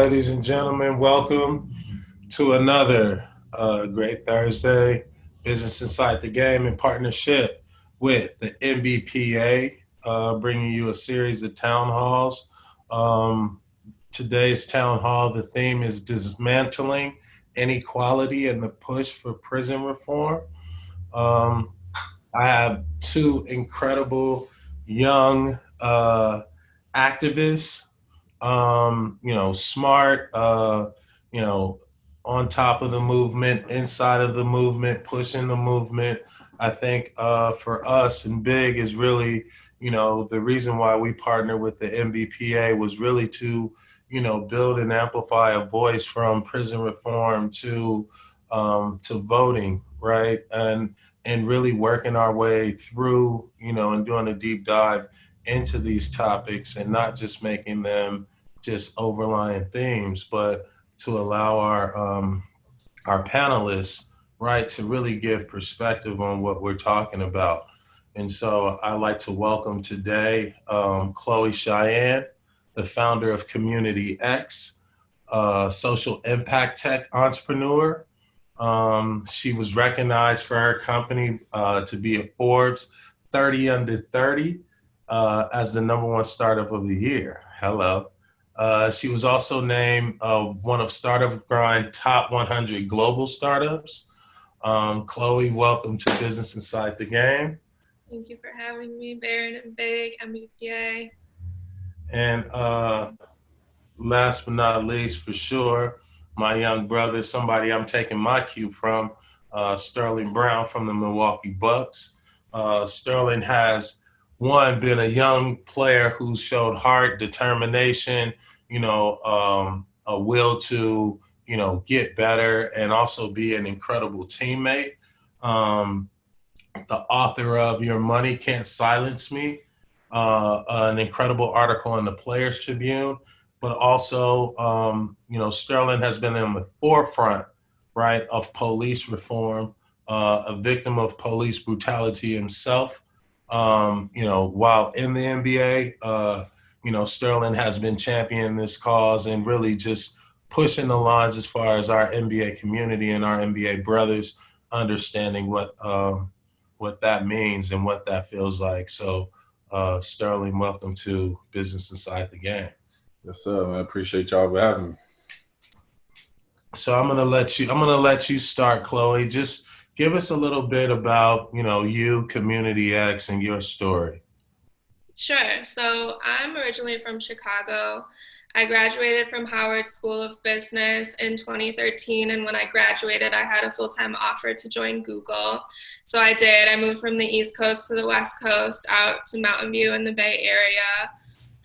ladies and gentlemen. Welcome to another great Thursday. Business Inside the Game in partnership with the MBPA, bringing you a series of town halls. Today's town hall, the theme is dismantling inequality and the push for prison reform. I have two incredible young activists, smart, on top of the movement, inside of the movement, pushing the movement. I think for us and big is really, the reason why we partner with the MBPA was really to, build and amplify a voice from prison reform to voting, right? And really working our way through, and doing a deep dive into these topics and not just making them just overlying themes, but to allow our panelists, right, to really give perspective on what we're talking about. And so I'd like to welcome today Cheyenne, the founder of CommunityX, social impact tech entrepreneur. She was recognized for her company to be a Forbes 30 under 30 as the #1 startup of the year. Hello. She was also named one of Startup Grind top 100 global startups. Chloe, welcome to Business Inside the Game. Thank you for having me, Baron and Big, MBPA. And last but not least, for sure, my young brother, somebody I'm taking my cue from, Sterling Brown from the Milwaukee Bucks. Sterling has, been a young player who showed heart, determination, a will to, get better and also be an incredible teammate. The author of Your Money Can't Silence Me, an incredible article in the Players Tribune, but also, Sterling has been in the forefront, right, of police reform, a victim of police brutality himself. While in the NBA, Sterling has been championing this cause and really just pushing the lines as far as our NBA community and our NBA brothers understanding what that means and what that feels like. So, Sterling, welcome to Business Inside the Game. Yes, sir, man. I appreciate y'all for having me. So I'm gonna let you start, Chloe. Just give us a little bit about, you, CommunityX, and your story. Sure. So I'm originally from Chicago. I graduated from Howard School of Business in 2013, and when I graduated, I had a full-time offer to join Google. So I did. I moved from the East Coast to the West Coast, out to Mountain View in the Bay Area.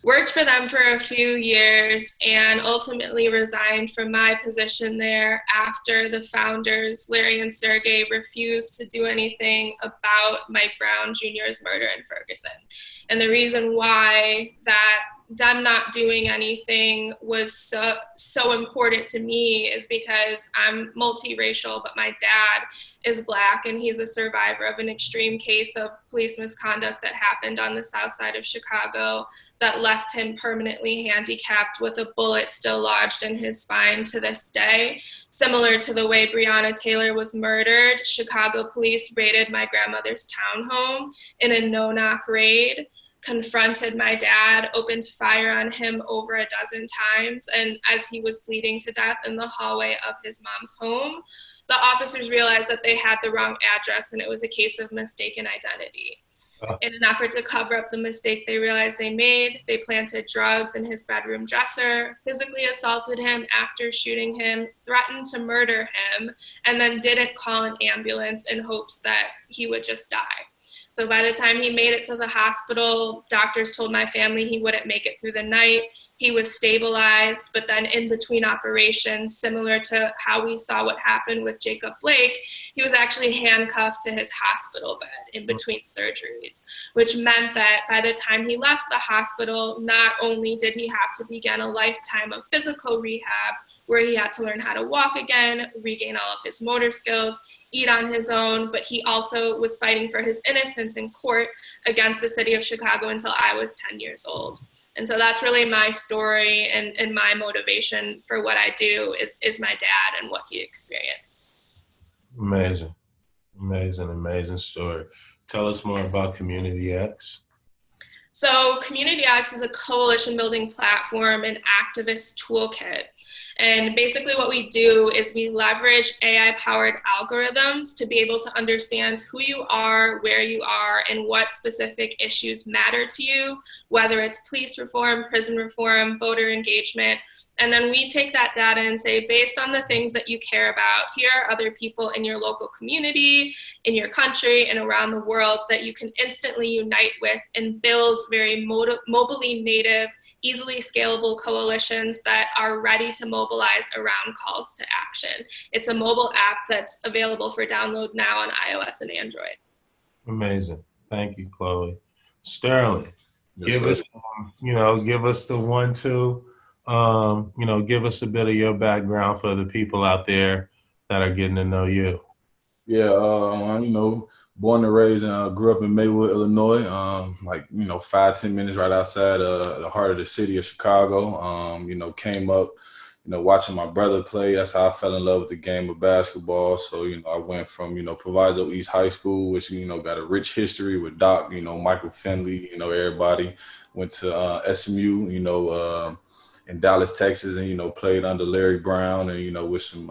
Worked for them for a few years and ultimately resigned from my position there after the founders, Larry and Sergey, refused to do anything about Mike Brown Jr.'s murder in Ferguson. And the reason why that them not doing anything was so important to me is because I'm multiracial, but my dad is Black, and he's a survivor of an extreme case of police misconduct that happened on the south side of Chicago that left him permanently handicapped with a bullet still lodged in his spine to this day. Similar to the way Breonna Taylor was murdered, Chicago police raided my grandmother's townhome in a no-knock raid, confronted my dad, opened fire on him over a dozen times, and as he was bleeding to death in the hallway of his mom's home, the officers realized that they had the wrong address and it was a case of mistaken identity. In an effort to cover up the mistake they realized they made, they planted drugs in his bedroom dresser, physically assaulted him after shooting him, threatened to murder him, and then didn't call an ambulance in hopes that he would just die. So by the time he made it to the hospital, doctors told my family he wouldn't make it through the night. He was stabilized, but then in between operations, similar to how we saw what happened with Jacob Blake, he was actually handcuffed to his hospital bed in between surgeries, which meant that by the time he left the hospital, not only did he have to begin a lifetime of physical rehab, where he had to learn how to walk again, regain all of his motor skills, eat on his own, but he also was fighting for his innocence in court against the city of Chicago until I was 10 years old. And so that's really my story, and my motivation for what I do is my dad and what he experienced. Amazing, amazing story. Tell us more about CommunityX. So CommunityX is a coalition building platform and activist toolkit. And basically what we do is we leverage AI powered algorithms to be able to understand who you are, where you are, and what specific issues matter to you, whether it's police reform, prison reform, voter engagement. And then we take that data and say, based on the things that you care about, here are other people in your local community, in your country, and around the world that you can instantly unite with and build very mobilely native, easily scalable coalitions that are ready to mobilize around calls to action. It's a mobile app that's available for download now on iOS and Android. Amazing. Thank you, Chloe. Sterling, Yes, give sir. us, give us the 1-2. Give us a bit of your background for the people out there that are getting to know you. Yeah, born and raised and grew up in Maywood, Illinois. 5-10 minutes right outside the heart of the city of Chicago. Came up, watching my brother play. That's how I fell in love with the game of basketball. So, I went from, Proviso East High School, which, got a rich history with Doc, Michael Finley, everybody. Went to SMU, in Dallas, Texas, and played under Larry Brown and with some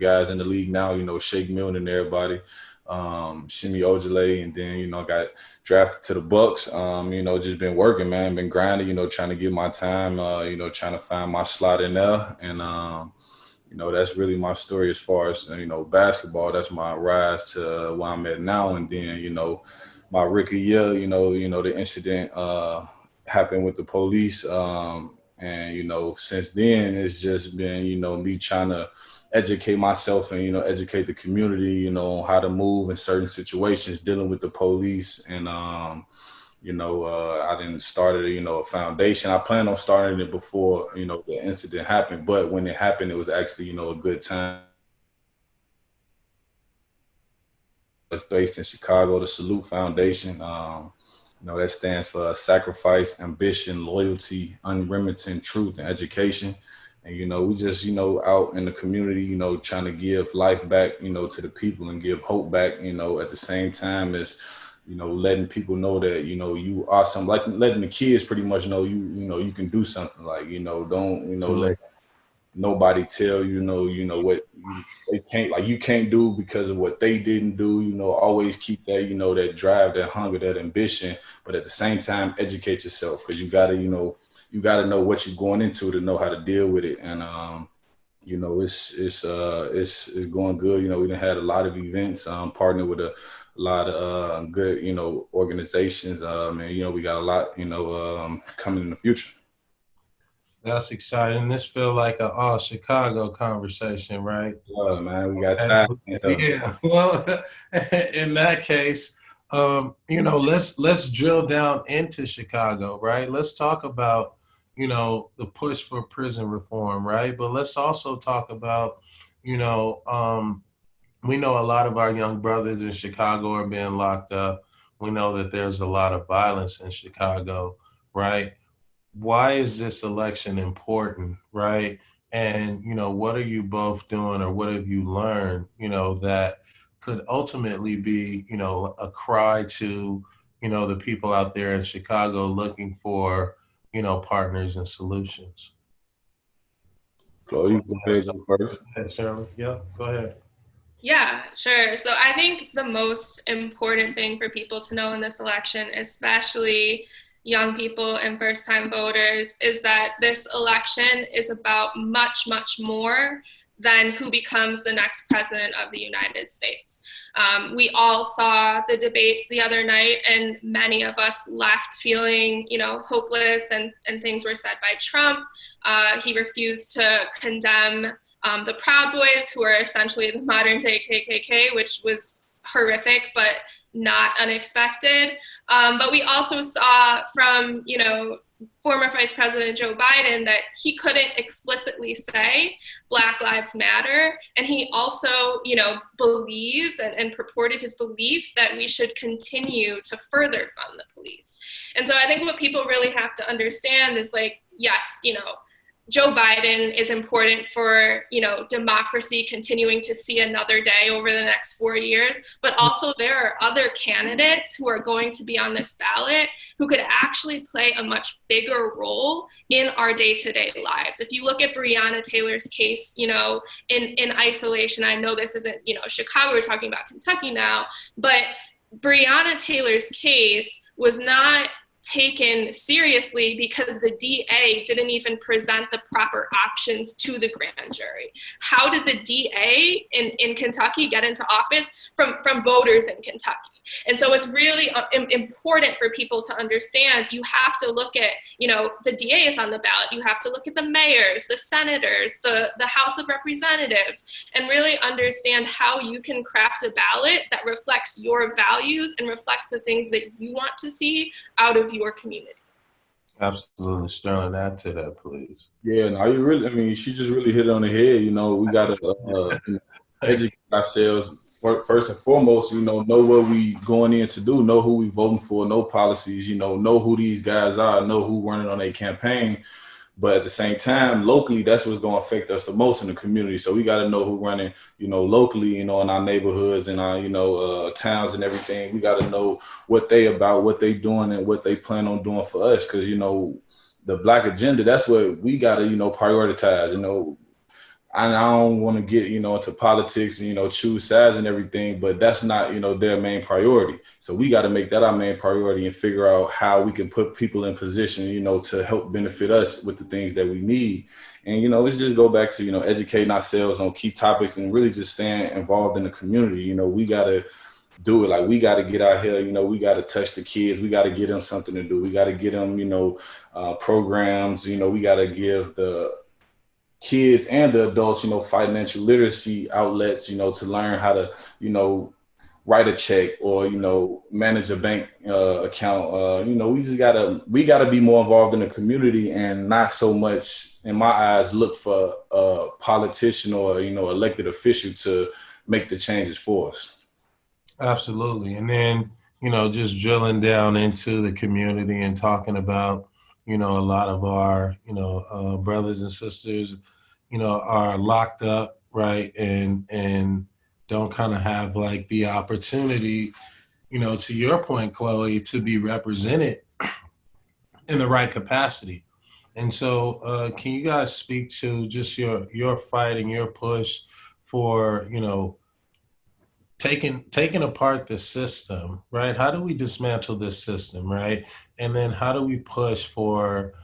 guys in the league now, Shake Milton and everybody, Shimi Ojale, and then got drafted to the Bucks. Just been working, man, been grinding, trying to get my time, trying to find my slot in there, and that's really my story as far as basketball. That's my rise to where I'm at now, and then my rookie year, the incident happened with the police. And, since then, it's just been, me trying to educate myself and, educate the community, on how to move in certain situations, dealing with the police. And, I didn't started, a foundation. I planned on starting it before, the incident happened. But when it happened, it was actually, a good time. It's based in Chicago, the Salute Foundation. That stands for sacrifice, ambition, loyalty, unremitting truth, and education. And, we just, out in the community, trying to give life back, to the people and give hope back, at the same time as, letting people know that, you are something, like letting the kids pretty much know, you can do something, like, don't, let nobody tell what they can't, like, you can't do because of what they didn't do. Always keep that, that drive, that hunger, that ambition, but at the same time educate yourself, because you gotta know what you're going into to know how to deal with it. And it's going good. We done had a lot of events, partnered with a lot of good organizations, and we got a lot coming in the future. That's exciting. This feel like a all Chicago conversation, right? Yeah, man, we got time. Yeah. Well, in that case, let's drill down into Chicago, right? Let's talk about, the push for prison reform, right? But let's also talk about, we know a lot of our young brothers in Chicago are being locked up. We know that there's a lot of violence in Chicago, right? Why is this election important, right? And, what are you both doing, or what have you learned, that could ultimately be, a cry to, the people out there in Chicago looking for, partners and solutions? So you can go first. Shirley? Yeah, go ahead. Yeah, sure. So I think the most important thing for people to know in this election, especially young people and first-time voters, is that this election is about much, much more than who becomes the next president of the United States. We all saw the debates the other night, and many of us left feeling, hopeless, and things were said by Trump. He refused to condemn the Proud Boys, who are essentially the modern day KKK, which was horrific, but not unexpected. But we also saw from former Vice President Joe Biden that he couldn't explicitly say Black Lives Matter. And he also, believes and purported his belief that we should continue to further fund the police. And so I think what people really have to understand is like, yes, Joe Biden is important for, democracy continuing to see another day over the next 4 years. But also there are other candidates who are going to be on this ballot who could actually play a much bigger role in our day-to-day lives. If you look at Breonna Taylor's case, in isolation, I know this isn't, Chicago, we're talking about Kentucky now, but Breonna Taylor's case was not taken seriously because the DA didn't even present the proper options to the grand jury. How did the DA in Kentucky get into office? From voters in Kentucky. And so it's really important for people to understand you have to look at, the DA is on the ballot. You have to look at the mayors, the senators, the House of Representatives, and really understand how you can craft a ballot that reflects your values and reflects the things that you want to see out of your community. Absolutely. Sterling, add to that, please. Yeah, no, she just really hit it on the head. We got to educate ourselves first and foremost, know what we going in to do, know who we voting for, know policies, know who these guys are, know who running on a campaign. But at the same time, locally, that's what's going to affect us the most in the community. So we got to know who running, locally, in our neighborhoods and our, towns and everything. We got to know what they about, what they doing and what they plan on doing for us. Because, the Black agenda, that's what we got to, prioritize, I don't want to get, into politics and, choose sides and everything, but that's not, their main priority. So we got to make that our main priority and figure out how we can put people in position, to help benefit us with the things that we need. And, let's just go back to, educating ourselves on key topics and really just staying involved in the community. We got to do it. Like, we got to get out here, we got to touch the kids. We got to get them something to do. We got to get them, programs, we got to give the kids and the adults, financial literacy outlets, to learn how to, write a check or, manage a bank account. We gotta be more involved in the community and not so much, in my eyes, look for a politician or, elected official to make the changes for us. Absolutely. And then, just drilling down into the community and talking about, a lot of our, brothers and sisters, are locked up, right? And don't kind of have like the opportunity, to your point, Chloe, to be represented in the right capacity. And so can you guys speak to just your fight and your push for, taking apart the system, right? How do we dismantle this system, right? And then how do we push for,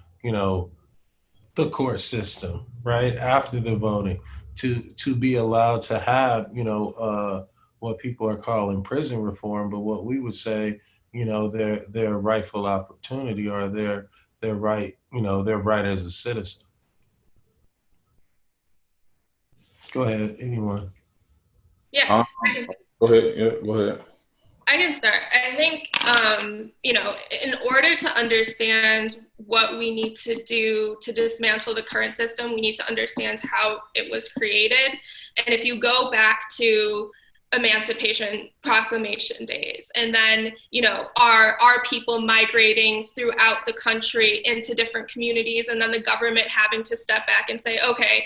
the court system, right, after the voting, to be allowed to have, what people are calling prison reform, but what we would say, their rightful opportunity or their right, their right as a citizen. Go ahead, anyone. Yeah. Go ahead. Yeah, go ahead. I can start. I think, in order to understand what we need to do to dismantle the current system, we need to understand how it was created. And if you go back to Emancipation Proclamation days, and then, our people migrating throughout the country into different communities, and then the government having to step back and say, okay,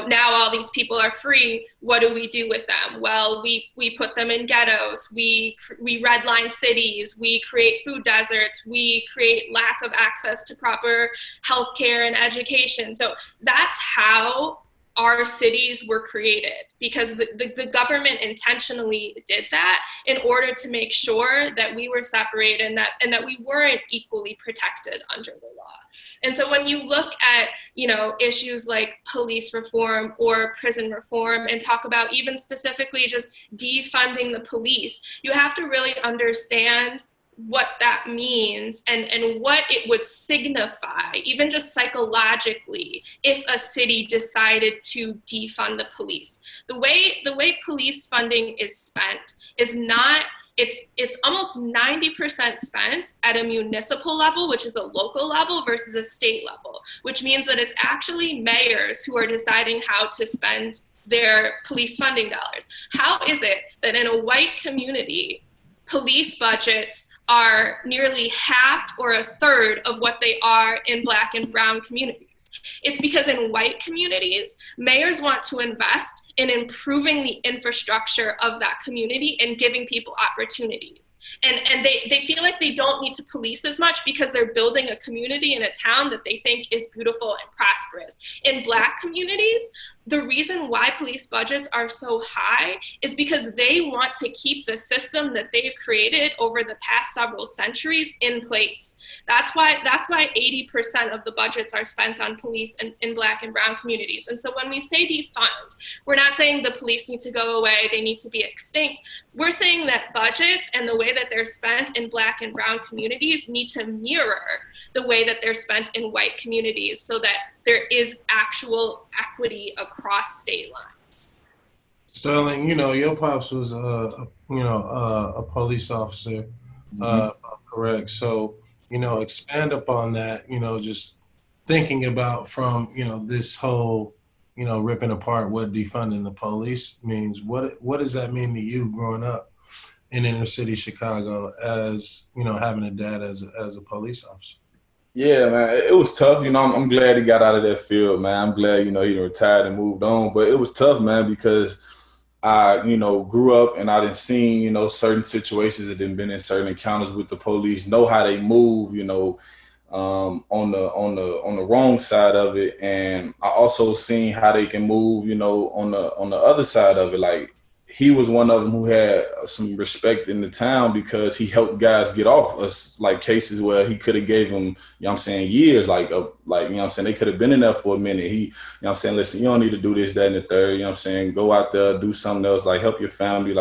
now all these people are free. What do we do with them? Well, we put them in ghettos. We redline cities. We create food deserts. We create lack of access to proper healthcare and education. So that's how our cities were created, because the government intentionally did that in order to make sure that we were separated and that we weren't equally protected under the law. And so when you look at, issues like police reform or prison reform and talk about even specifically just defunding the police, you have to really understand what that means and what it would signify, even just psychologically, if a city decided to defund the police. The way police funding is spent is not it's almost 90% spent at a municipal level, which is a local level, versus a state level, which means that it's actually mayors who are deciding how to spend their police funding dollars. How is it that in a white community, police budgets are nearly half or a third of what they are in Black and brown communities? It's because in white communities, mayors want to invest in improving the infrastructure of that community and giving people opportunities. And they feel like they don't need to police as much because they're building a community in a town that they think is beautiful and prosperous. In Black communities, the reason why police budgets are so high is because they want to keep the system that they've created over the past several centuries in place. That's why 80% of the budgets are spent on police in Black and brown communities. And so when we say defund, we're not saying the police need to go away, they need to be extinct. We're saying that budgets and the way that they're spent in Black and brown communities need to mirror the way that they're spent in white communities so that there is actual equity across state lines. Sterling, your pops was a police officer, correct? So, expand upon that, just thinking about from, this whole, ripping apart what defunding the police means. What does that mean to you growing up in inner city Chicago as, having a dad as a police officer? Yeah, man, it was tough. I'm glad he got out of that field, man. I'm glad, he retired and moved on. But it was tough, man, because I, grew up and I didn't see, certain situations that didn't been in certain encounters with the police, know how they move, on the wrong side of it. And I also seen how they can move, on the other side of it. Like, he was one of them who had some respect in the town because he helped guys get off us, like cases where he could have gave them, years, they could have been in there for a minute. He, listen, you don't need to do this, that, and the third, go out there, do something else, like help your family.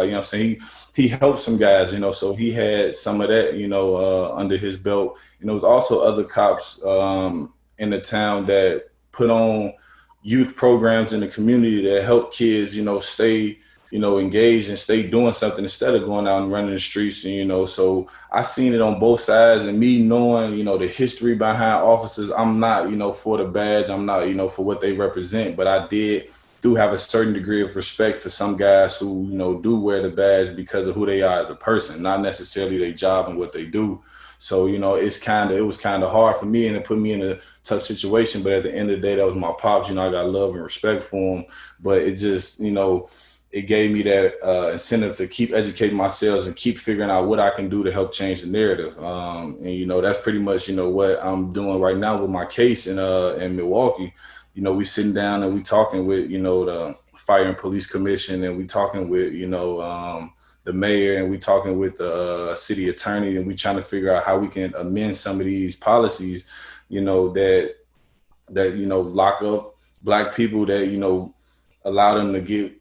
He helped some guys, so he had some of that, under his belt. There was also other cops in the town that put on youth programs in the community that help kids, stay engaged and stay doing something instead of going out and running the streets. So I seen it on both sides, and me knowing, the history behind officers, I'm not, for the badge, I'm not, for what they represent, but I do have a certain degree of respect for some guys who, do wear the badge because of who they are as a person, not necessarily their job and what they do. So, it was kind of hard for me, and it put me in a tough situation. But at the end of the day, that was my pops. I got love and respect for him. But it just, it gave me that incentive to keep educating myself and keep figuring out what I can do to help change the narrative. And that's pretty much, what I'm doing right now with my case in Milwaukee. We sitting down and we talking with, the Fire and Police Commission, and we talking with, the mayor, and we talking with the city attorney, and we trying to figure out how we can amend some of these policies, that lock up Black people, that, allow them to get,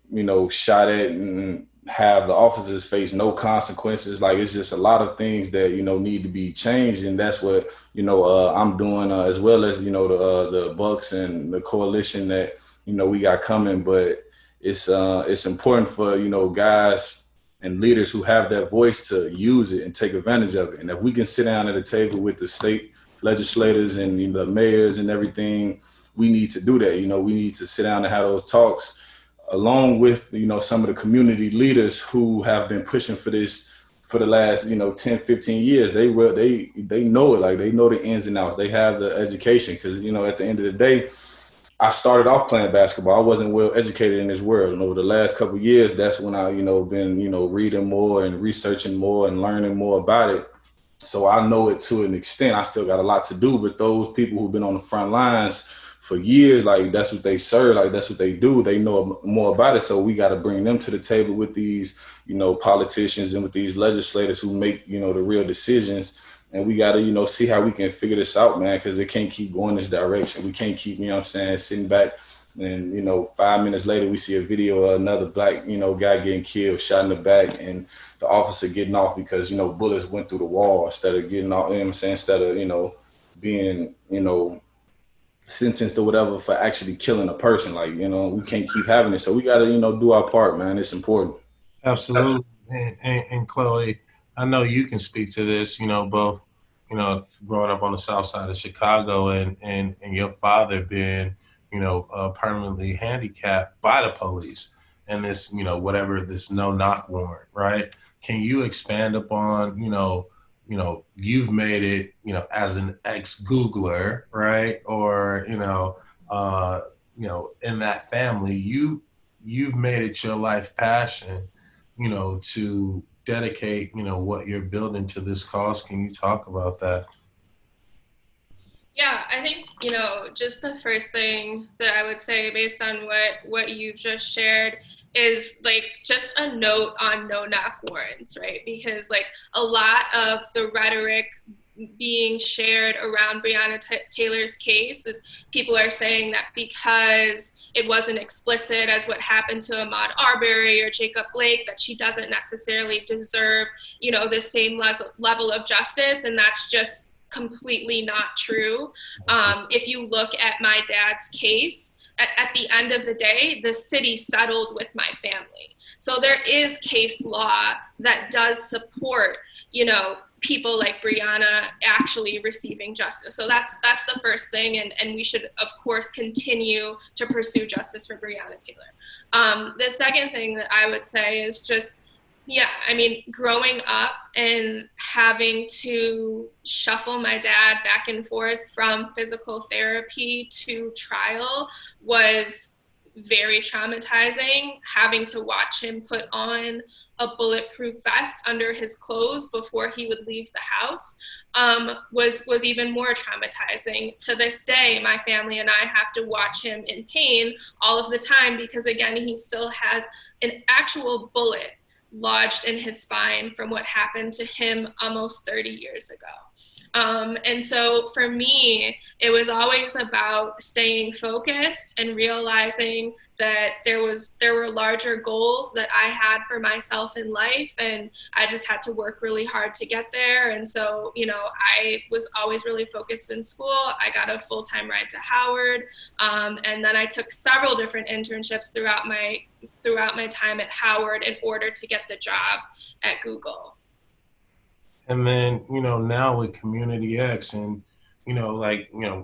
shot at and have the officers face no consequences. Like, it's just a lot of things that, need to be changed. And that's what, I'm doing, as well as, the Bucks and the coalition that, we got coming. But it's important for, guys and leaders who have that voice to use it and take advantage of it. And if we can sit down at a table with the state legislators and the mayors and everything, we need to do that. We need to sit down and have those talks, along with, some of the community leaders who have been pushing for this for the last, 10, 15 years. They know it, like they know the ins and outs. They have the education because, at the end of the day, I started off playing basketball. I wasn't well educated in this world. And over the last couple of years, that's when I, been, reading more and researching more and learning more about it. So I know it to an extent. I still got a lot to do, but those people who've been on the front lines for years, like that's what they serve, like that's what they do. They know more about it. So we got to bring them to the table with these, politicians and with these legislators who make, the real decisions. And we got to, see how we can figure this out, man, because it can't keep going this direction. We can't keep, sitting back and, 5 minutes later, we see a video of another Black, guy getting killed, shot in the back, and the officer getting off because, bullets went through the wall instead of getting off, instead of, being, sentenced or whatever for actually killing a person. Like, we can't keep having it. So we got to, do our part, man. It's important. Absolutely. And Chloe, I know you can speak to this, both, growing up on the south side of Chicago and your father being, permanently handicapped by the police and this, whatever, this no knock warrant, right? Can you expand upon, you've made it, as an ex-Googler, right? Or, in that family, you've made it your life passion, to dedicate, what you're building to this cause. Can you talk about that? Yeah, I think, just the first thing that I would say based on what you've just shared is like just a note on no knock warrants, right? Because like a lot of the rhetoric being shared around Breonna Taylor's case is people are saying that because it wasn't explicit as what happened to Ahmaud Arbery or Jacob Blake, that she doesn't necessarily deserve, the same level of justice. And that's just completely not true. If you look at my dad's case, at the end of the day, the city settled with my family. So there is case law that does support, people like Breonna actually receiving justice. So that's the first thing, and we should of course continue to pursue justice for Breonna Taylor. The second thing that I would say is just, yeah, I mean, growing up and having to shuffle my dad back and forth from physical therapy to trial was very traumatizing. Having to watch him put on a bulletproof vest under his clothes before he would leave the house was even more traumatizing. To this day, my family and I have to watch him in pain all of the time because, again, he still has an actual bullet lodged in his spine from what happened to him almost 30 years ago. And so for me, it was always about staying focused and realizing that there were larger goals that I had for myself in life, and I just had to work really hard to get there. And so, I was always really focused in school. I got a full-time ride to Howard, and then I took several different internships throughout my time at Howard in order to get the job at Google. And then, now with CommunityX and,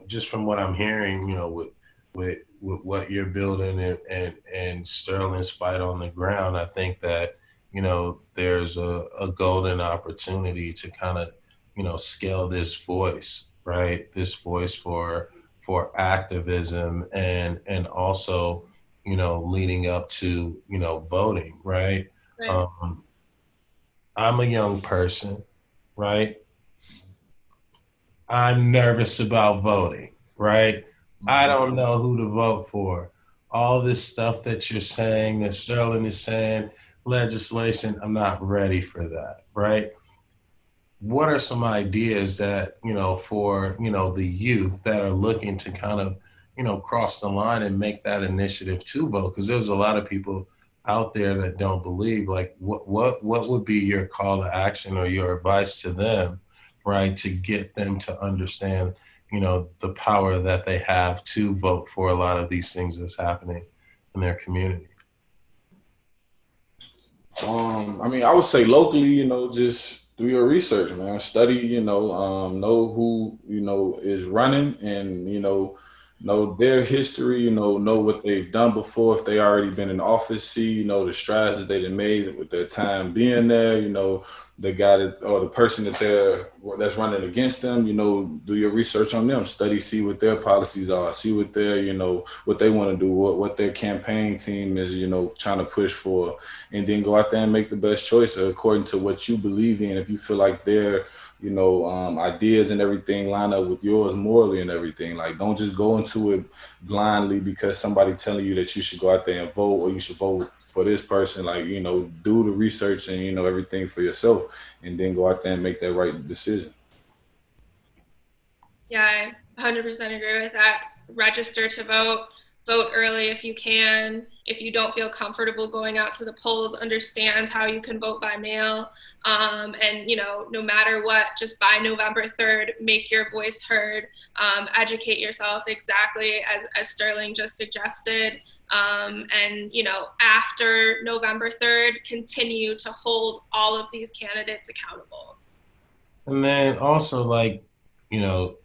just from what I'm hearing, with what you're building and Sterling's fight on the ground, I think that, there's a golden opportunity to kind of, scale this voice, right? This voice for activism and also, leading up to, voting, right? Right. Um, I'm a young person, right? I'm nervous about voting, right? I don't know who to vote for. All this stuff that you're saying, that Sterling is saying, legislation, I'm not ready for that, right? What are some ideas that, for, the youth that are looking to kind of, cross the line and make that initiative to vote? Because there's a lot of people out there that don't believe. Like, what would be your call to action or your advice to them, right, to get them to understand, the power that they have to vote for a lot of these things that's happening in their community? I mean, I would say locally, just do your research, man. Study, know who, is running and, know their history, know what they've done before. If they already been in office, see, the strides that they've made with their time being there, the guy that, or the person that's running against them, do your research on them, study, see what their policies are, see what their, what they want to do, what their campaign team is, trying to push for, and then go out there and make the best choice according to what you believe in. If you feel like their, ideas and everything line up with yours morally and everything, like don't just go into it blindly because somebody telling you that you should go out there and vote or you should vote for this person. Like, do the research and, everything for yourself and then go out there and make that right decision. Yeah, I 100% agree with that. Register to vote, vote early if you can, if you don't feel comfortable going out to the polls, understand how you can vote by mail. And, you know, no matter what, just by November 3rd, make your voice heard, educate yourself exactly as Sterling just suggested. And, you know, after November 3rd, continue to hold all of these candidates accountable. And then also, like, you know,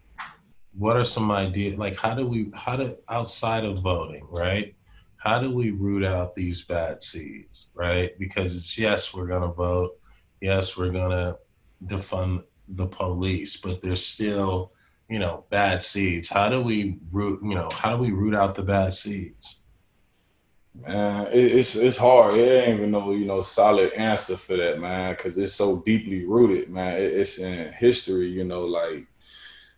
what are some ideas? Like, outside of voting, right? How do we root out these bad seeds, right? Because it's, yes, we're going to vote. Yes, we're going to defund the police, but there's still, you know, bad seeds. How do we root out the bad seeds? Man, it's hard. There ain't even no, you know, solid answer for that, man, because it's so deeply rooted, man. It's in history, you know, like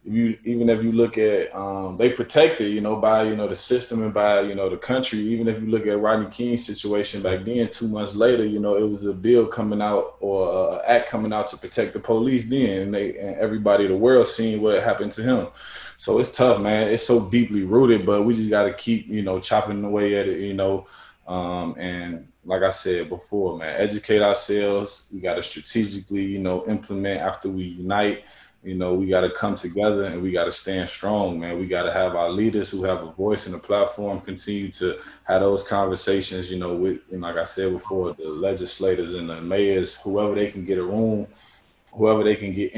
even if you look at they protected, you know, by, you know, the system and by, you know, the country. Even if you look at Rodney King's situation back then, 2 months later, you know, it was a bill coming out or an act coming out to protect the police then, and everybody in the world seen what happened to him. So it's tough, man. It's so deeply rooted, but we just got to keep, you know, chopping away at it, you know. And like I said before, man, educate ourselves. We got to strategically, you know, implement after we unite. You know, we got to come together and we got to stand strong, man. We got to have our leaders who have a voice and a platform continue to have those conversations, you know, with, and like I said before, the legislators and the mayors, whoever they can get in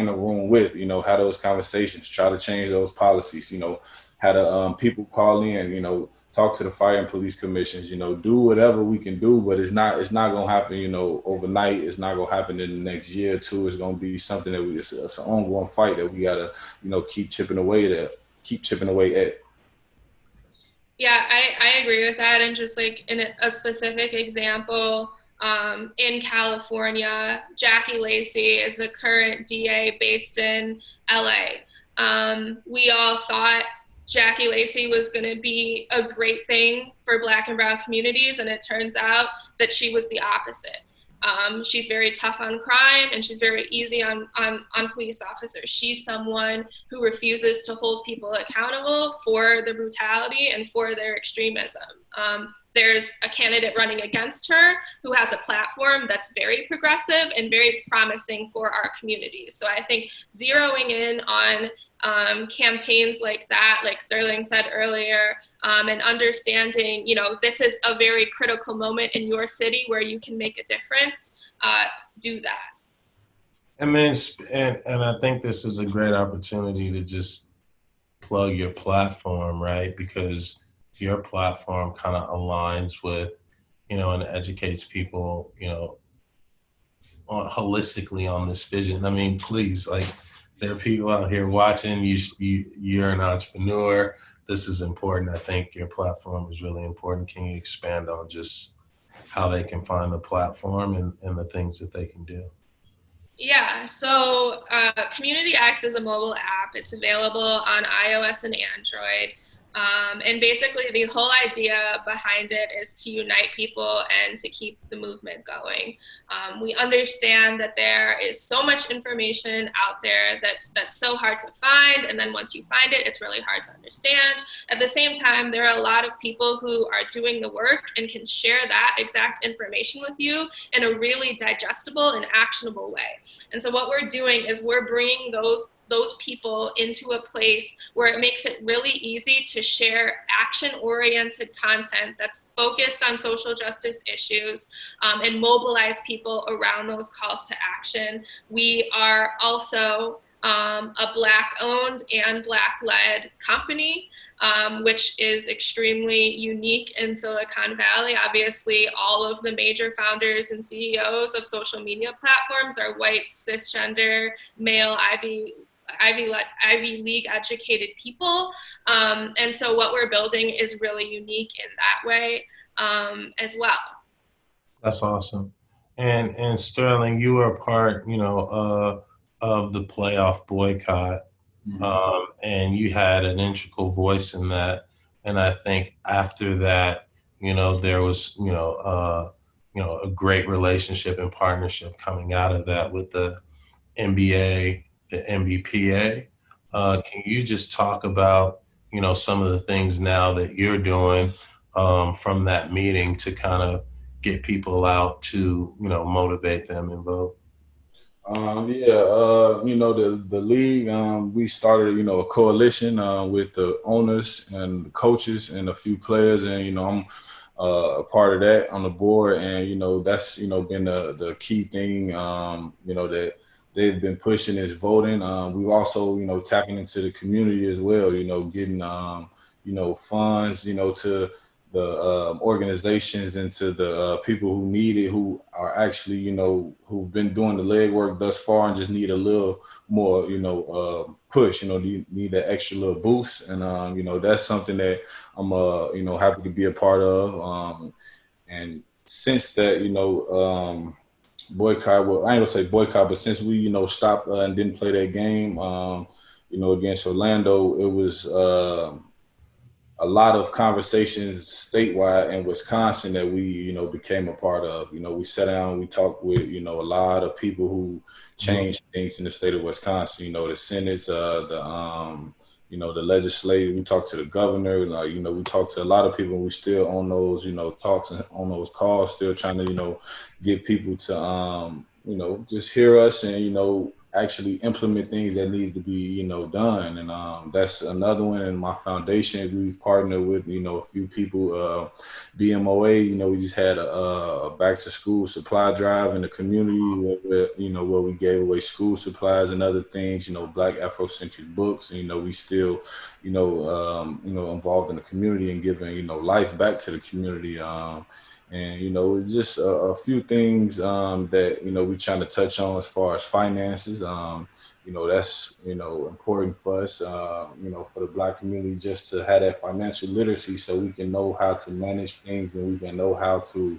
a room with, you know, have those conversations, try to change those policies, you know, have the people call in, you know, talk to the fire and police commissions, you know, do whatever we can do, but it's not going to happen, you know, overnight. It's not going to happen in the next year or two. It's going to be something that it's an ongoing fight that we got to, you know, keep chipping away at. Yeah, I agree with that. And just like in a specific example, in California, Jackie Lacey is the current DA based in LA. We all thought Jackie Lacey was going to be a great thing for Black and brown communities, and it turns out that she was the opposite. She's very tough on crime, and she's very easy on police officers. She's someone who refuses to hold people accountable for the brutality and for their extremism. There's a candidate running against her who has a platform that's very progressive and very promising for our communities. So I think zeroing in on campaigns like that, like Sterling said earlier, and understanding, you know, this is a very critical moment in your city where you can make a difference, do that. And then, and I think this is a great opportunity to just plug your platform, right? Because your platform kind of aligns with, you know, and educates people, you know, holistically on this vision. I mean, please, like, there are people out here watching. You're an entrepreneur. This is important. I think your platform is really important. Can you expand on just how they can find the platform and the things that they can do? Yeah, so CommunityX is a mobile app. It's available on iOS and Android. And basically the whole idea behind it is to unite people and to keep the movement going. We understand that there is so much information out there that's so hard to find, and then once you find it, it's really hard to understand. At the same time, there are a lot of people who are doing the work and can share that exact information with you in a really digestible and actionable way. And so what we're doing is we're bringing those people into a place where it makes it really easy to share action-oriented content that's focused on social justice issues, and mobilize people around those calls to action. We are also a Black-owned and Black-led company, which is extremely unique in Silicon Valley. Obviously, all of the major founders and CEOs of social media platforms are white, cisgender, male, Ivy League educated people. And so what we're building is really unique in that way, as well. That's awesome. And Sterling, you were a part, you know, of the playoff boycott, and you had an integral voice in that. And I think after that, you know, there was, you know, a great relationship and partnership coming out of that with the NBA, the MBPA. Can you just talk about, you know, some of the things now that you're doing from that meeting to kind of get people out to, motivate them and vote? The league, we started, a coalition with the owners and the coaches and a few players, and I'm a part of that on the board, and that's been the key thing, that they've been pushing is voting. We've also tapping into the community as well, getting funds, to the organizations and to the people who need it, who are actually, who've been doing the legwork thus far and just need a little more, push, need that extra little boost. And, that's something that I'm, happy to be a part of. And since that, boycott, well, I ain't gonna say boycott, but since we, stopped and didn't play that game, against Orlando, it was, a lot of conversations statewide in Wisconsin that we, became a part of. We sat down, we talked with, a lot of people who changed things in the state of Wisconsin. The Senate, the legislature. We talked to the governor. We talked to a lot of people. We still on those, talks and on those calls, still trying to, get people to, just hear us and, actually implement things that need to be, done. And that's another one. In my foundation, we've partnered with, a few people, BMOA, we just had a back to school supply drive in the community where we gave away school supplies and other things, Black Afrocentric books. And, we still, involved in the community and giving, life back to the community. And, it's just a few things that, we're trying to touch on as far as finances. That's, important for us, for the Black community, just to have that financial literacy so we can know how to manage things and we can know how to,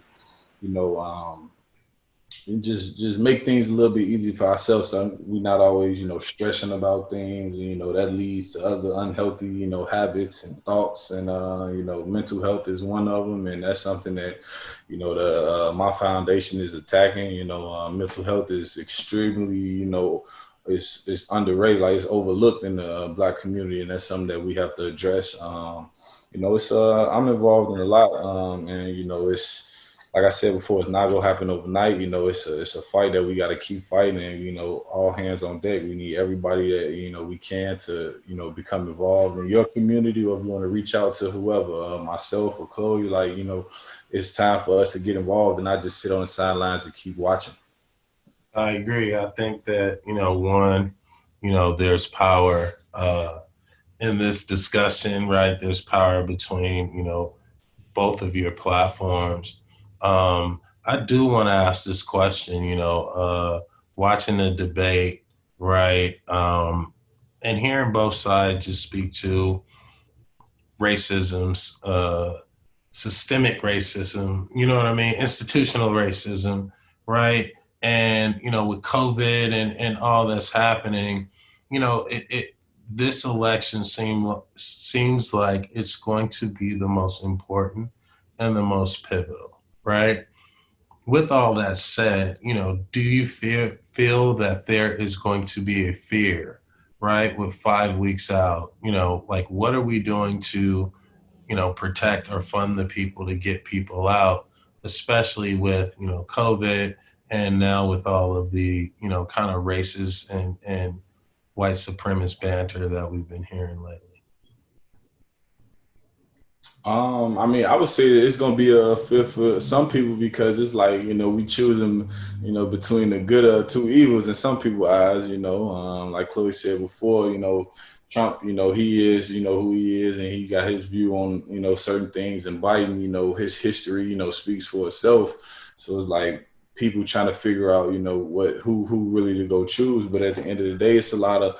and just make things a little bit easier for ourselves. So we're not always, stressing about things, and, that leads to other unhealthy, habits and thoughts. And, mental health is one of them. And that's something that, my foundation is attacking. Mental health is extremely, it's underrated, like it's overlooked in the Black community. And that's something that we have to address. It's, I'm involved in a lot. And, it's, like I said before, it's not gonna happen overnight. It's a fight that we got to keep fighting, and all hands on deck. We need everybody that we can to become involved in your community, or if you want to reach out to whoever, myself or Chloe. Like it's time for us to get involved and not just sit on the sidelines and keep watching. I agree. I think that there's power in this discussion, right? There's power between both of your platforms. I do want to ask this question, watching the debate, right? And hearing both sides just speak to racism's, systemic racism, you know what I mean? Institutional racism, right? And, with COVID and all that's happening, this election seems like it's going to be the most important and the most pivotal, right? With all that said, do you feel that there is going to be a fear, right? With 5 weeks out, like what are we doing to, protect or fund the people to get people out, especially with, COVID and now with all of the, kind of racist and white supremacist banter that we've been hearing lately? I would say that it's gonna be a fit for some people because it's like we choosing between the good of two evils in some people's eyes. Like Chloe said before, Trump, he is who he is, and he got his view on certain things, and Biden, his history speaks for itself. So it's like people trying to figure out who really to go choose. But at the end of the day, it's a lot of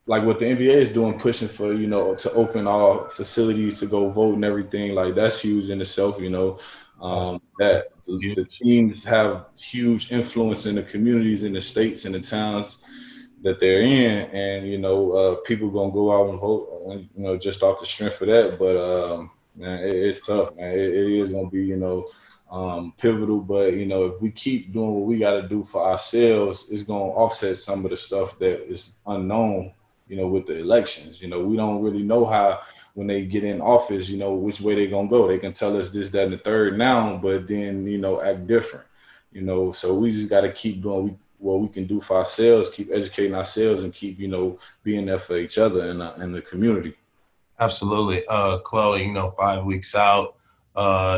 like what the NBA is doing, pushing for, to open all facilities to go vote and everything. Like that's huge in itself, that the teams have huge influence in the communities, in the states, and the towns that they're in. And, people going to go out and vote, just off the strength of that. But, man, it's tough, man. It is going to be, pivotal. But, if we keep doing what we got to do for ourselves, it's going to offset some of the stuff that is unknown. with the elections. We don't really know how, when they get in office, which way they're going to go. They can tell us this, that, and the third now, but then, act different, so we just got to keep doing what we can do for ourselves, keep educating ourselves, and keep, being there for each other in the community. Absolutely. Chloe, 5 weeks out,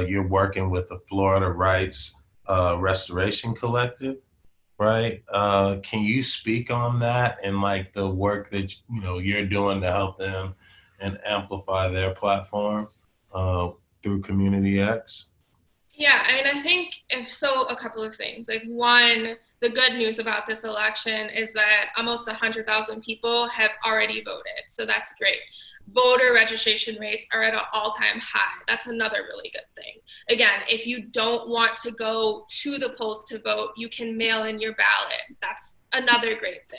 you're working with the Florida Rights Restoration Collective, right? Can you speak on that and like the work that, you're doing to help them and amplify their platform through CommunityX? Yeah, I mean, I think a couple of things. Like, one, the good news about this election is that almost 100,000 people have already voted. So that's great. Voter registration rates are at an all-time high. That's another really good thing. Again, if you don't want to go to the polls to vote, you can mail in your ballot. That's another great thing.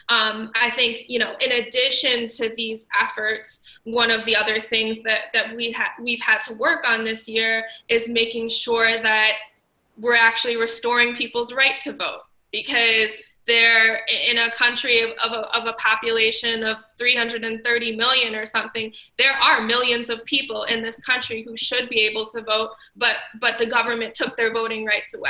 I think, in addition to these efforts, one of the other things that we've had to work on this year is making sure that we're actually restoring people's right to vote, because they're in a country of a population of 330 million or something. There are millions of people in this country who should be able to vote, but the government took their voting rights away.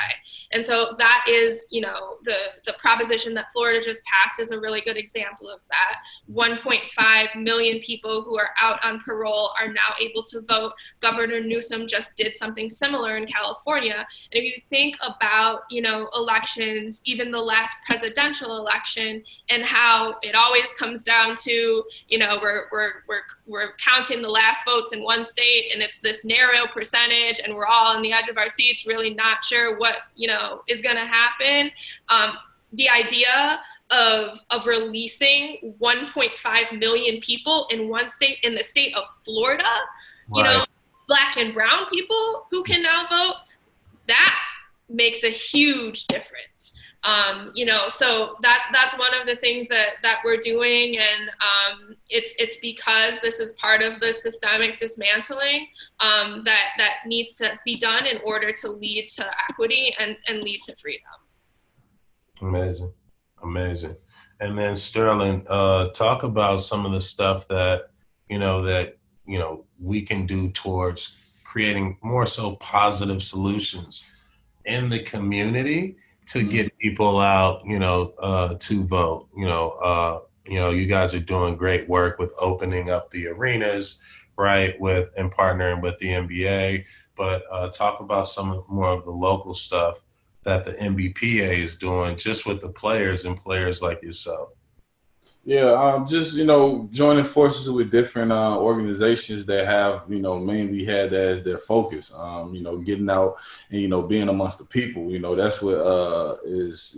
And so that is, the proposition that Florida just passed is a really good example of that. 1.5 million people who are out on parole are now able to vote. Governor Newsom just did something similar in California. And if you think about, elections, even the last presidential election, and how it always comes down to, we're counting the last votes in one state, and it's this narrow percentage, and we're all on the edge of our seats, really not sure what, is going to happen. The idea of releasing 1.5 million people in one state, in the state of Florida, Right. Black and brown people who can now vote, that makes a huge difference. So that's one of the things that we're doing, and it's because this is part of the systemic dismantling that needs to be done in order to lead to equity and lead to freedom. Amazing. And then Sterling, talk about some of the stuff that we can do towards creating more so positive solutions in the community to get people out, to vote. You guys are doing great work with opening up the arenas, right, and partnering with the NBA. But talk about some more of the local stuff that the MBPA is doing just with the players and players like yourself. Yeah, just joining forces with different organizations that have mainly had that as their focus. Getting out and being amongst the people. That's what is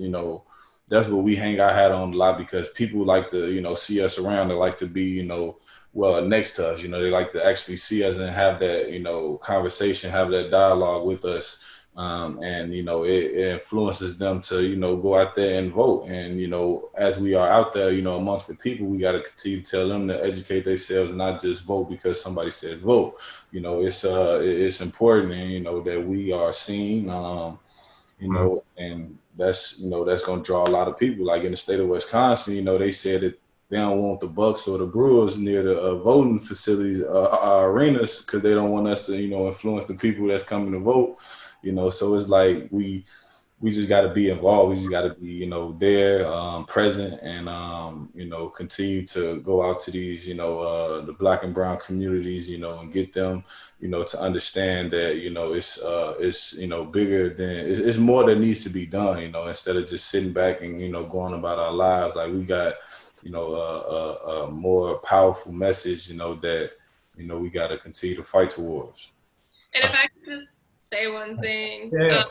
that's what we hang our hat on a lot, because people like to see us around. They like to be next to us. They like to actually see us and have that conversation, have that dialogue with us. And it influences them to go out there and vote. And as we are out there amongst the people, we got to continue to tell them to educate themselves and not just vote because somebody says vote. It's important, and that we are seen. And that's that's going to draw a lot of people. Like in the state of Wisconsin, they said that they don't want the Bucks or the Brewers near the voting facilities, arenas, because they don't want us to influence the people that's coming to vote. So it's like we just got to be involved. We just got to be, there, present, and continue to go out to these, the Black and brown communities, and get them, to understand that, it's bigger than it's more that needs to be done. Instead of just sitting back and going about our lives. Like we got, a more powerful message, that we got to continue to fight towards. And if I could just say one thing. Yeah.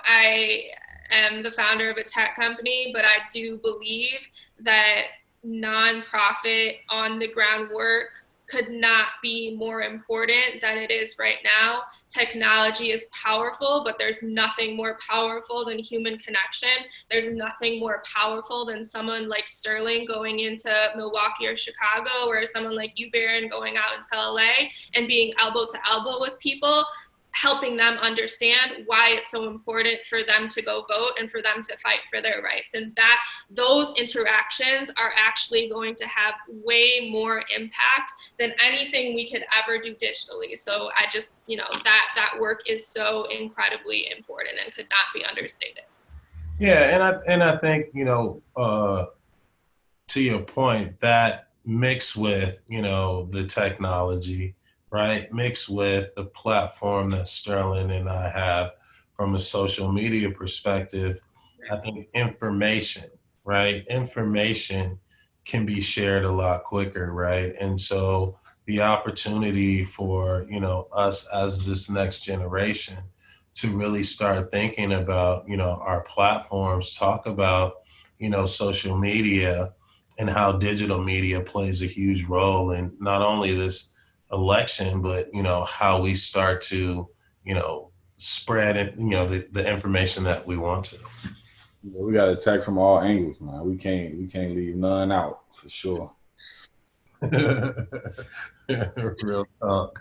I am the founder of a tech company, but I do believe that nonprofit on the ground work could not be more important than it is right now. Technology is powerful, but there's nothing more powerful than human connection. There's nothing more powerful than someone like Sterling going into Milwaukee or Chicago, or someone like you, Baron, going out into LA and being elbow to elbow with people. helping them understand why it's so important for them to go vote and for them to fight for their rights. And that those interactions are actually going to have way more impact than anything we could ever do digitally. So I just, that work is so incredibly important and could not be understated. Yeah, and I think, to your point, that mixed with, the technology, right? Mixed with the platform that Sterling and I have from a social media perspective, I think information, right? Information can be shared a lot quicker, right? And so the opportunity for, us as this next generation to really start thinking about, our platforms, talk about, social media, and how digital media plays a huge role in not only this election, but how we start to spread it, the information that we want to. Yeah, we got to attack from all angles, man. We can't leave none out for sure. Real talk,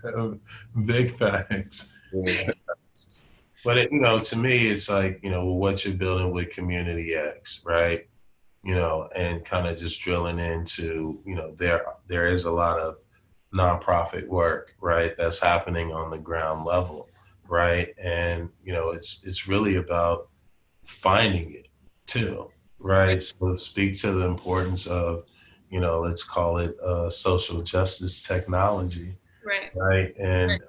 big facts. Yeah. But to me, it's like what you're building with CommunityX, right? And kind of just drilling into, there is a lot of nonprofit work, right, that's happening on the ground level, right? And, it's really about finding it too, right? So speak to the importance of, let's call it social justice technology, right? And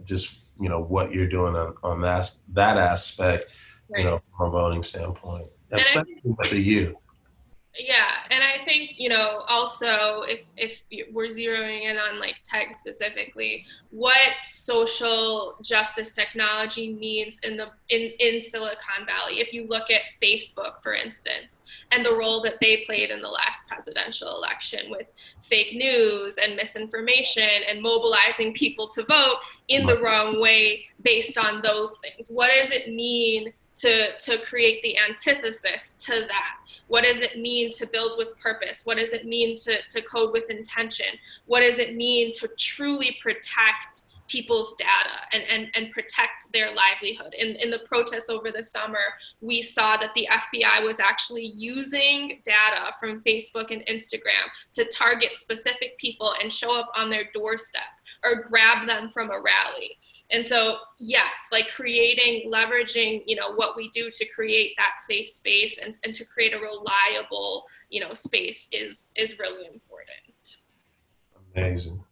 just, what you're doing on that aspect, from a voting standpoint, especially with the youth. Yeah, and I think, also if we're zeroing in on like tech specifically, what social justice technology means in Silicon Valley. If you look at Facebook, for instance, and the role that they played in the last presidential election with fake news and misinformation and mobilizing people to vote in the wrong way based on those things. What does it mean to create the antithesis to that? What does it mean to build with purpose? What does it mean to code with intention? What does it mean to truly protect people's data and protect their livelihood? In the protests over the summer, we saw that the FBI was actually using data from Facebook and Instagram to target specific people and show up on their doorstep or grab them from a rally. And so, yes, like leveraging, what we do to create that safe space and to create a reliable, space is really important. Amazing.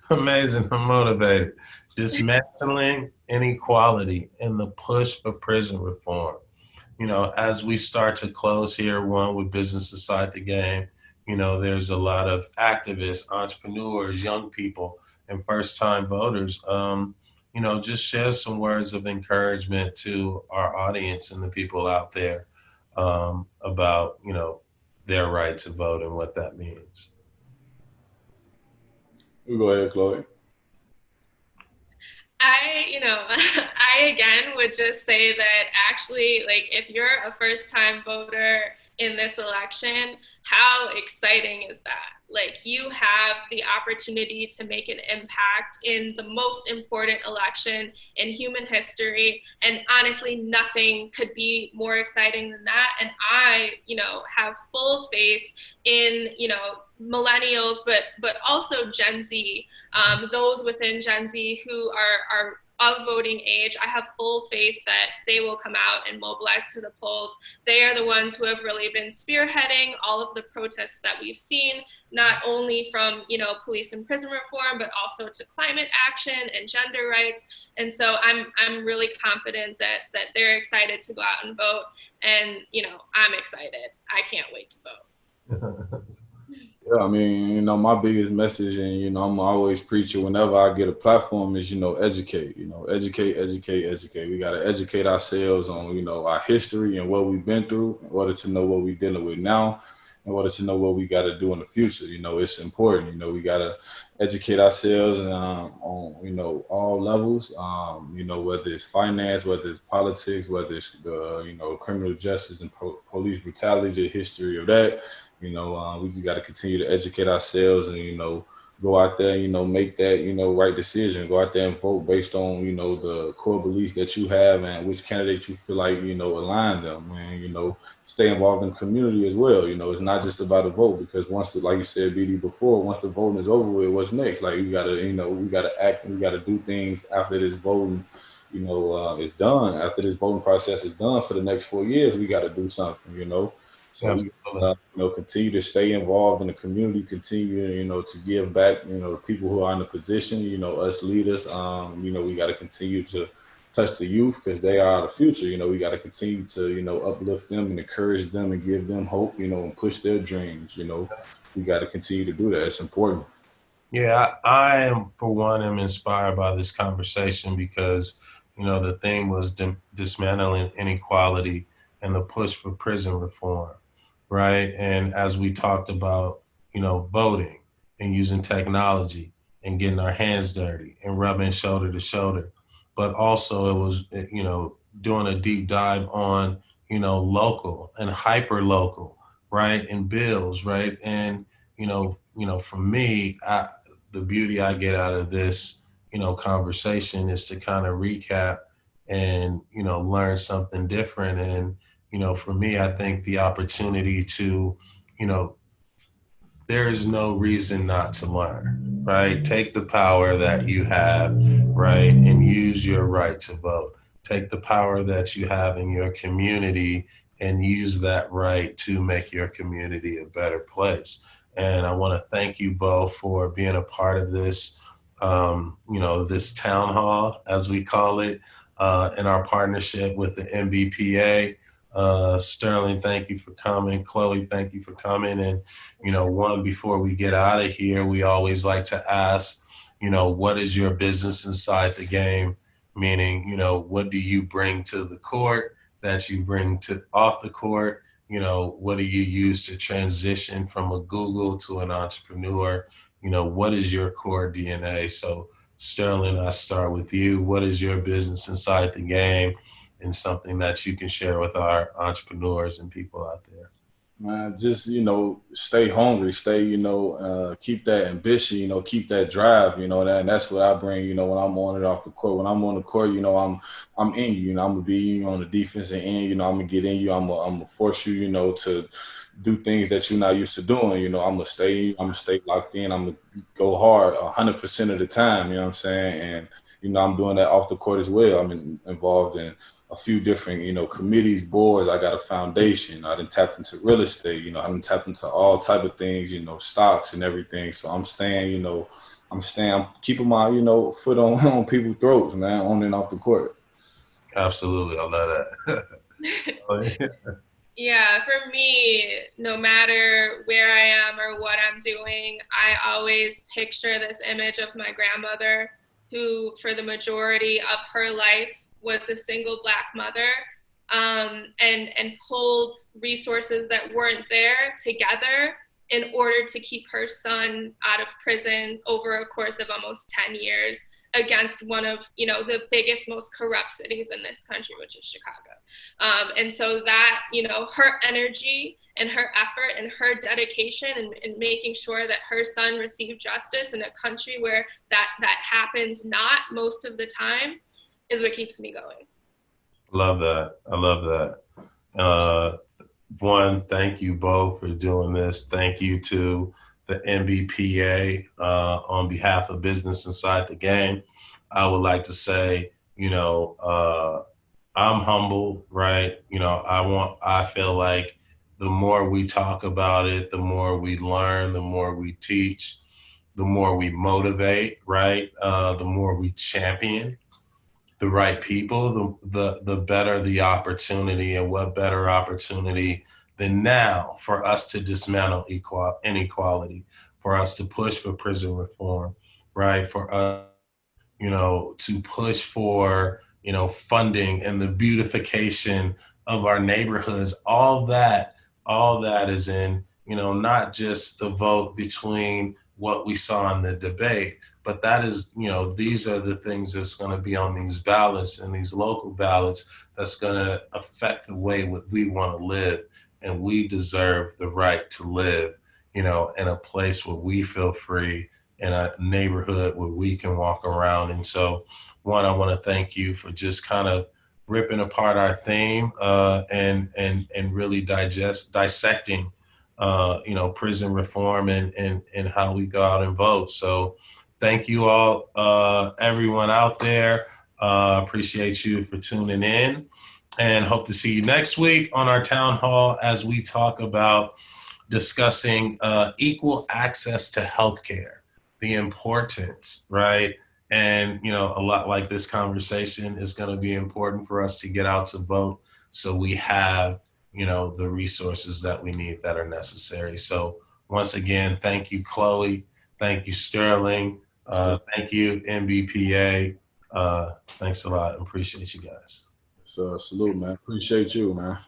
Amazing. I'm motivated. Dismantling inequality and the push for prison reform. As we start to close here, one with business aside the game, there's a lot of activists, entrepreneurs, young people, and first-time voters. Just share some words of encouragement to our audience and the people out there about, their right to vote and what that means. You go ahead, Chloe. I again would just say that actually, like, if you're a first-time voter in this election, how exciting is that? Like, you have the opportunity to make an impact in the most important election in human history. And honestly, nothing could be more exciting than that. And I, have full faith in, millennials, but also Gen Z, those within Gen Z who are of voting age. I have full faith that they will come out and mobilize to the polls. They are the ones who have really been spearheading all of the protests that we've seen, not only from, police and prison reform, but also to climate action and gender rights. And so I'm really confident that they're excited to go out and vote. And, I'm excited. I can't wait to vote. Yeah, I mean, my biggest message, and I'm always preaching whenever I get a platform is, educate. Educate. We got to educate ourselves on, our history and what we've been through in order to know what we're dealing with now, in order to know what we got to do in the future. It's important. We got to educate ourselves on, all levels. Whether it's finance, whether it's politics, whether it's criminal justice and police brutality, the history of that. We just got to continue to educate ourselves and, go out there, make that, right decision. Go out there and vote based on, the core beliefs that you have and which candidate you feel like, align them. And, stay involved in the community as well. It's not just about a vote, because like you said, BD, before, once the voting is over with, what's next? Like, we gotta, we gotta act, we gotta do things after this voting, is done. After this voting process is done for the next 4 years, we gotta do something. So we, Absolutely. continue to stay involved in the community, continue, to give back, the people who are in the position, us leaders, we got to continue to touch the youth, because they are the future. We got to continue to, uplift them and encourage them and give them hope, and push their dreams. We got to continue to do that. It's important. Yeah, I am, for one, am inspired by this conversation because, the theme was dismantling inequality and the push for prison reform, right? And as we talked about, voting and using technology and getting our hands dirty and rubbing shoulder to shoulder, but also it was, doing a deep dive on, local and hyper local, right? And bills, right? And, for me, the beauty I get out of this, conversation is to kind of recap and, learn something different. And, for me, I think the opportunity to, you know, there is no reason not to learn, right? Take the power that you have, right? And use your right to vote. Take the power that you have in your community and use that right to make your community a better place. And I want to thank you both for being a part of this, this town hall, as we call it, in our partnership with the MBPA. Sterling, thank you for coming. Chloe, thank you for coming. And, before we get out of here, we always like to ask, what is your business inside the game? Meaning, what do you bring to the court that you bring to off the court? What do you use to transition from a Google to an entrepreneur? What is your core DNA? So, Sterling, I start with you. What is your business inside the game, and something that you can share with our entrepreneurs and people out there? Man, just, stay hungry, stay, keep that ambition, keep that drive, and that's what I bring, when I'm on it off the court. When I'm on the court, I'm in you, I'm gonna be you on the defensive end, I'm gonna get in you, I'm gonna force you, to do things that you're not used to doing. I'm gonna stay locked in, I'm gonna go hard 100% of the time, you know what I'm saying? And, I'm doing that off the court as well. I'm involved in a few different, committees, boards. I got a foundation. I done tapped into real estate. I done tapped into all type of things, stocks and everything. So I'm staying, I'm keeping my, foot on people's throats, man, on and off the court. Absolutely. I love that. Yeah, for me, no matter where I am or what I'm doing, I always picture this image of my grandmother, who for the majority of her life was a single Black mother, and pulled resources that weren't there together in order to keep her son out of prison over a course of almost 10 years against one of, the biggest, most corrupt cities in this country, which is Chicago. And so that, her energy and her effort and her dedication and making sure that her son received justice in a country where that happens not most of the time is what keeps me going. Love that. I love that. One, thank you both for doing this. Thank you to the MBPA on behalf of Business Inside the Game. I would like to say, I'm humble, right? I feel like the more we talk about it, the more we learn, the more we teach, the more we motivate, right? The more we champion the right people, the better the opportunity. And what better opportunity than now for us to dismantle inequality, for us to push for prison reform, right? For us, to push for, funding and the beautification of our neighborhoods. All that is in, not just the vote between what we saw in the debate, but that is, these are the things that's going to be on these ballots and these local ballots that's going to affect the way we want to live. And we deserve the right to live, in a place where we feel free a neighborhood where we can walk around. And so, one, I want to thank you for just kind of ripping apart our theme and really dissecting prison reform and how we go out and vote. So thank you all, everyone out there. Appreciate you for tuning in, and hope to see you next week on our town hall as we talk about discussing equal access to healthcare, the importance, right? And, a lot like this conversation is going to be important for us to get out to vote so we have, the resources that we need that are necessary. So once again, thank you, Chloe. Thank you, Sterling. Thank you, MBPA. Thanks a lot. Appreciate you guys. So salute, man. Appreciate you, man.